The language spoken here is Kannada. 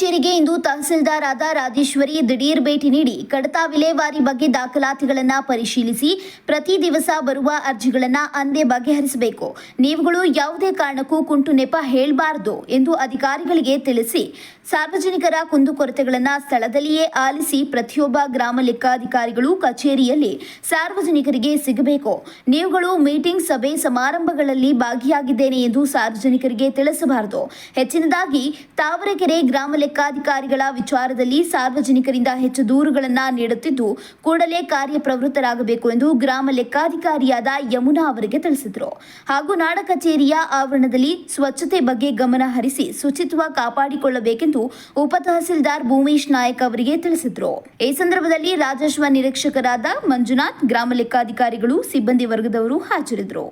ಕಚೇರಿಗೆ ಇಂದು ತಹಸೀಲ್ದಾರ್ ಆದ ರಾಜೇಶ್ವರಿ ದಿಢೀರ್ ಭೇಟಿ ನೀಡಿ ಕಡತ ವಿಲೇವಾರಿ ಬಗ್ಗೆ ದಾಖಲಾತಿಗಳನ್ನು ಪರಿಶೀಲಿಸಿ ಪ್ರತಿ ದಿವಸ ಬರುವ ಅರ್ಜಿಗಳನ್ನು ಅಂದೇ ಬಗೆಹರಿಸಬೇಕು. ನೀವುಗಳು ಯಾವುದೇ ಕಾರಣಕ್ಕೂ ಕುಂಟು ನೆಪ ಹೇಳಬಾರದು ಎಂದು ಅಧಿಕಾರಿಗಳಿಗೆ ತಿಳಿಸಿ ಸಾರ್ವಜನಿಕರ ಕುಂದುಕೊರತೆಗಳನ್ನು ಸ್ಥಳದಲ್ಲಿಯೇ ಆಲಿಸಿ ಪ್ರತಿಯೊಬ್ಬ ಗ್ರಾಮ ಲೆಕ್ಕಾಧಿಕಾರಿಗಳು ಕಚೇರಿಯಲ್ಲಿ ಸಾರ್ವಜನಿಕರಿಗೆ ಸಿಗಬೇಕು. ನೀವುಗಳು ಮೀಟಿಂಗ್, ಸಭೆ, ಸಮಾರಂಭಗಳಲ್ಲಿ ಭಾಗಿಯಾಗಿದ್ದೇನೆ ಎಂದು ಸಾರ್ವಜನಿಕರಿಗೆ ತಿಳಿಸಬಾರದು. ಹೆಚ್ಚಿನದಾಗಿ ತಾವರೆಕೆರೆ ಗ್ರಾಮ ಲೆಕ್ಕಾಧಿಕಾರಿಗಳ ವಿಚಾರದಲ್ಲಿ ಸಾರ್ವಜನಿಕರಿಂದ ಹೆಚ್ಚು ದೂರುಗಳನ್ನು ನೀಡುತ್ತಿದ್ದು ಕೂಡಲೇ ಕಾರ್ಯಪ್ರವೃತ್ತರಾಗಬೇಕು ಎಂದು ಗ್ರಾಮ ಲೆಕ್ಕಾಧಿಕಾರಿಯಾದ ಯಮುನಾ ಅವರಿಗೆ ತಿಳಿಸಿದರು. ಹಾಗೂ ನಾಡ ಕಚೇರಿಯ ಆವರಣದಲ್ಲಿ ಸ್ವಚ್ಛತೆ ಬಗ್ಗೆ ಗಮನ ಹರಿಸಿ ಶುಚಿತ್ವ ಕಾಪಾಡಿಕೊಳ್ಳಬೇಕೆಂದು ಉಪ ತಹಸೀಲ್ದಾರ್ ಭೂಮೇಶ್ ನಾಯಕ್ ಅವರಿಗೆ ತಿಳಿಸಿದರು. ಈ ಸಂದರ್ಭದಲ್ಲಿ ರಾಜಸ್ವ ನಿರೀಕ್ಷಕರಾದ ಮಂಜುನಾಥ್, ಗ್ರಾಮ ಲೆಕ್ಕಾಧಿಕಾರಿಗಳು, ಸಿಬ್ಬಂದಿ ವರ್ಗದವರು ಹಾಜರಿದ್ದರು.